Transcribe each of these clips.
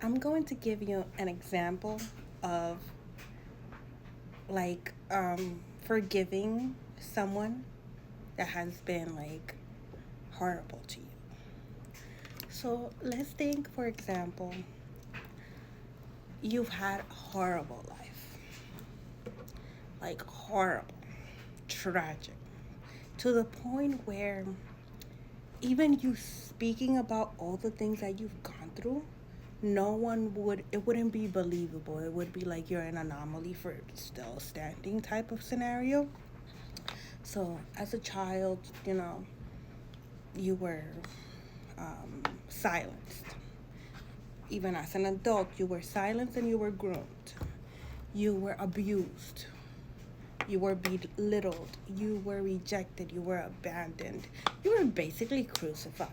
I'm going to give you an example of like forgiving someone that has been like horrible to you. So let's think, for example, you've had a horrible life, like horrible, tragic, to the point where even you speaking about all the things that you've gone through, no one would, it wouldn't be believable. It would be like you're an anomaly for still standing type of scenario. So as a child, you were silenced. Even as an adult, you were silenced and you were groomed. You were abused. You were belittled. You were rejected. You were abandoned. You were basically crucified.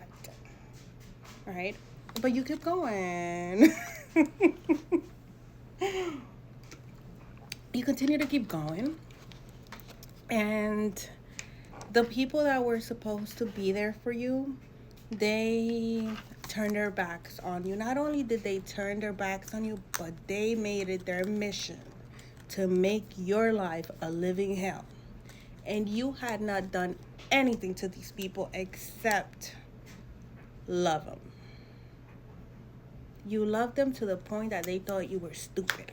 Right? But you kept going. You continue to keep going. And the people that were supposed to be there for you, they turned their backs on you. Not only did they turn their backs on you, but they made it their mission to make your life a living hell. And you had not done anything to these people except love them. You loved them to the point that they thought you were stupid.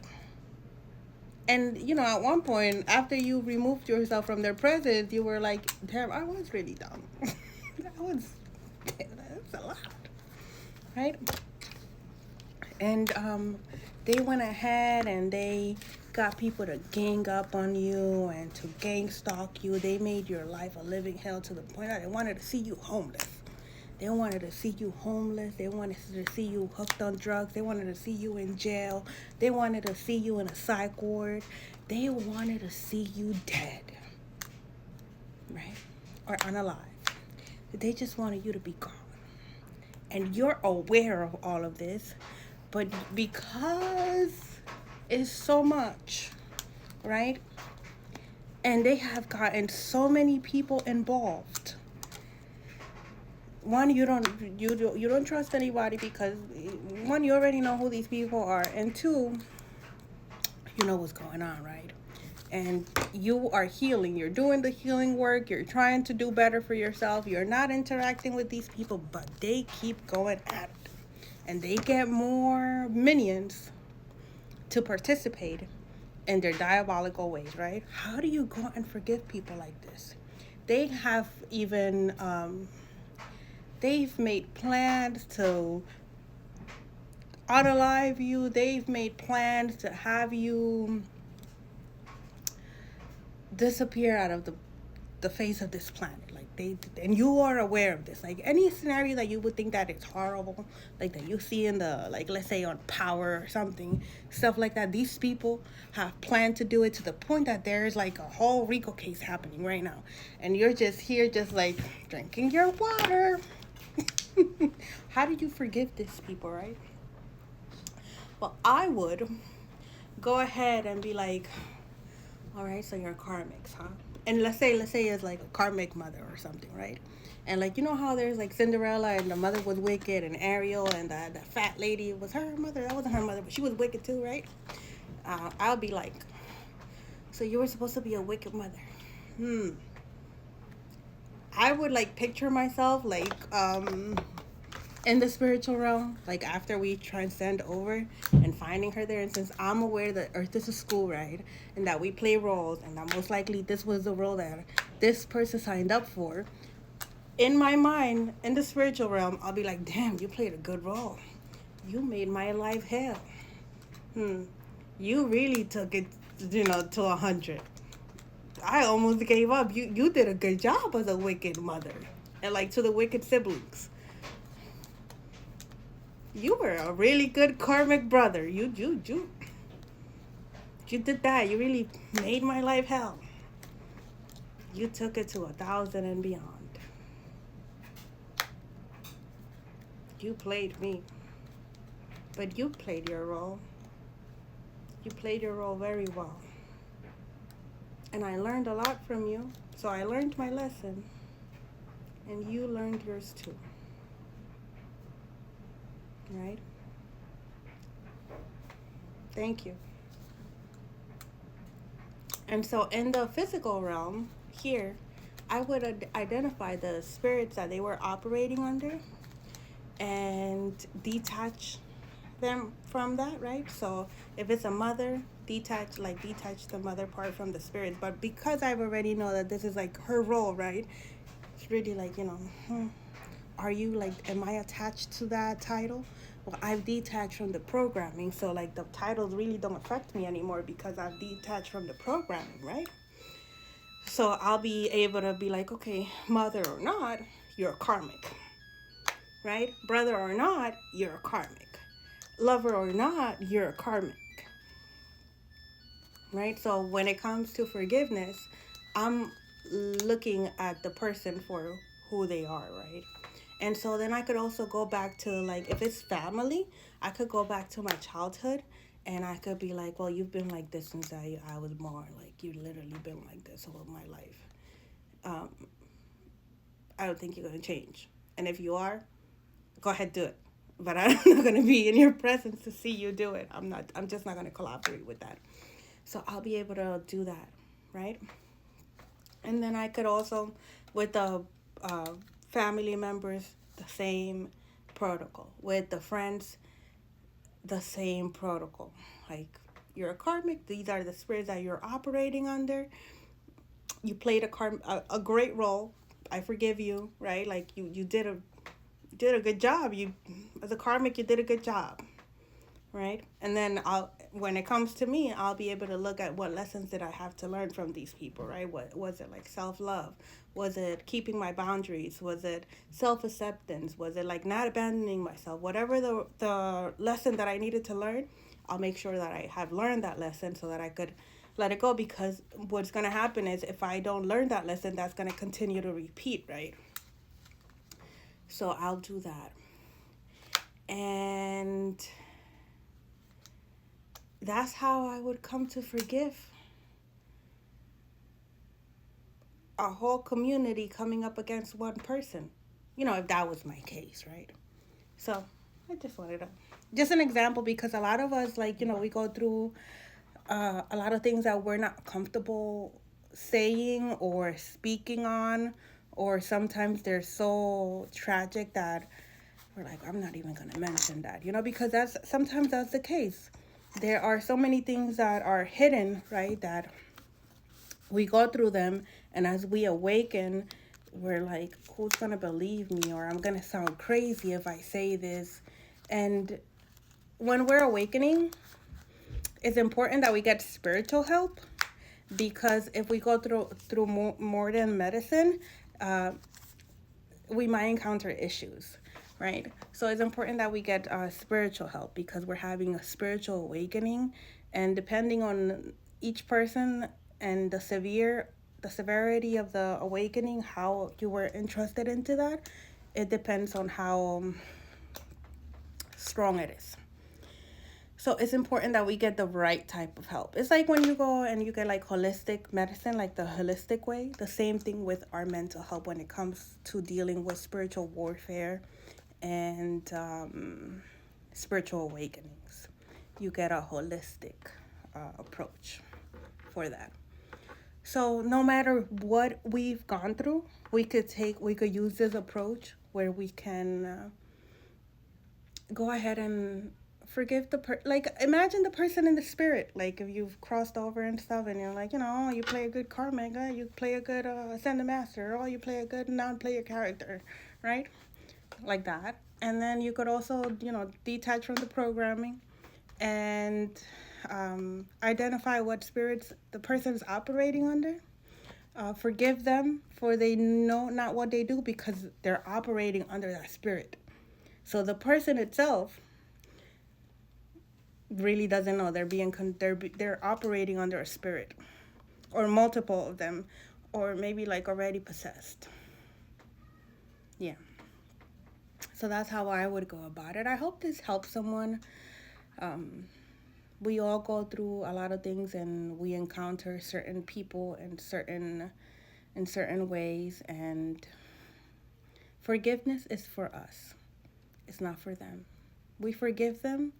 And, at one point, after you removed yourself from their presence, you were like, damn, I was really dumb. That's a lot. Right? And they went ahead and they got people to gang up on you and to gang stalk you. They made your life a living hell to the point that they wanted to see you homeless. They wanted to see you homeless. They wanted to see you hooked on drugs. They wanted to see you in jail. They wanted to see you in a psych ward. They wanted to see you dead, right? Or unalive. They just wanted you to be gone. And you're aware of all of this, but because it's so much, right? And they have gotten so many people involved. One, you don't trust anybody because one, you already know who these people are, and two, you know what's going on, right? And you are healing. You're doing the healing work. You're trying to do better for yourself. You're not interacting with these people, but they keep going at it, and they get more minions to participate in their diabolical ways, right? How do you go and forgive people like this? They have even they've made plans to unalive you. They've made plans to have you disappear out of the face of this planet. Like and you are aware of this. Like any scenario that you would think that it's horrible, like that you see in the, like, let's say on Power or something, stuff like that. These people have planned to do it to the point that there's like a whole RICO case happening right now, and you're just here, just like drinking your water. How do you forgive these people, right? Well, I would go ahead and be like, all right, so you're karmics, huh? And let's say it's like a karmic mother or something, right? And like, you know how there's like Cinderella and the mother was wicked, and Ariel and the fat lady was her mother. That wasn't her mother, but she was wicked too, right? I'll be like, so you were supposed to be a wicked mother. I would like picture myself like in the spiritual realm, like after we transcend over and finding her there. And since I'm aware that Earth is a school, right, and that we play roles, and that most likely this was the role that this person signed up for, in my mind, in the spiritual realm, I'll be like, damn, you played a good role. You made my life hell. You really took it, to 100. I almost gave up. You did a good job as a wicked mother, and like to the wicked siblings. You were a really good karmic brother. You did that. You really made my life hell. You took it to 1,000 and beyond. You played me, but you played your role. You played your role very well, and I learned a lot from you. So I learned my lesson, and you learned yours too. Right? Thank you. And so in the physical realm here, I would identify the spirits that they were operating under and detach them from that, right? So if it's a mother, detach the mother part from the spirits. But because I've already know that this is like her role, right? It's really like, are you like, am I attached to that title? Well, I've detached from the programming, so like the titles really don't affect me anymore because I've detached from the programming, right? So I'll be able to be like, okay, mother or not, you're karmic, right? Brother or not, you're a karmic. Lover or not, you're a karmic, right? So when it comes to forgiveness, I'm looking at the person for who they are, right? And so then I could also go back to, like, if it's family, I could go back to my childhood and I could be like, well, you've been like this since I was born. Like, you literally been like this all my life. Um, I don't think you're going to change. And if you are, go ahead, do it. But I'm not going to be in your presence to see you do it. I'm just not going to collaborate with that. So I'll be able to do that, right? And then I could also, with the uh, family members, the same protocol. With the friends, the same protocol. Like, you're a karmic. These are the spirits that you're operating under. You played a great role. I forgive you, right? Like you did a good job. You, as a karmic, you did a good job, right? And then when it comes to me, I'll be able to look at what lessons did I have to learn from these people, right? What was it, like self-love? Was it keeping my boundaries? Was it self-acceptance? Was it like not abandoning myself? Whatever the lesson that I needed to learn, I'll make sure that I have learned that lesson so that I could let it go, because what's going to happen is if I don't learn that lesson, that's going to continue to repeat, right? So I'll do that. And that's how I would come to forgive a whole community coming up against one person. If that was my case, right? So I just wanted to, just an example, because a lot of us, like, we go through a lot of things that we're not comfortable saying or speaking on, or sometimes they're so tragic that we're like, I'm not even going to mention that, because that's the case. There are so many things that are hidden, right? That we go through them, and as we awaken, we're like, who's going to believe me? Or I'm going to sound crazy if I say this. And when we're awakening, it's important that we get spiritual help, because if we go through more than medicine, uh, we might encounter issues, right? So it's important that we get spiritual help, because we're having a spiritual awakening, and depending on each person and the severity of the awakening, how you were interested into that, it depends on how strong it is. So it's important that we get the right type of help. It's like when you go and you get like holistic medicine, like the holistic way. The same thing with our mental health when it comes to dealing with spiritual warfare and spiritual awakenings. You get a holistic approach for that. So no matter what we've gone through, we could use this approach where we can go ahead and forgive like, imagine the person in the spirit, like if you've crossed over and stuff, and you're like, you play a good karmic, you play a good ascended master, or you play a good non-player character, right? Like that. And then you could also, detach from the programming and identify what spirits the person's operating under. Forgive them, for they know not what they do, because they're operating under that spirit. So the person itself really doesn't know they're operating under a spirit, or multiple of them, or maybe like already possessed. Yeah. So that's how I would go about it. I hope this helps someone. We all go through a lot of things, and we encounter certain people in certain ways, and forgiveness is for us. It's not for them. We forgive them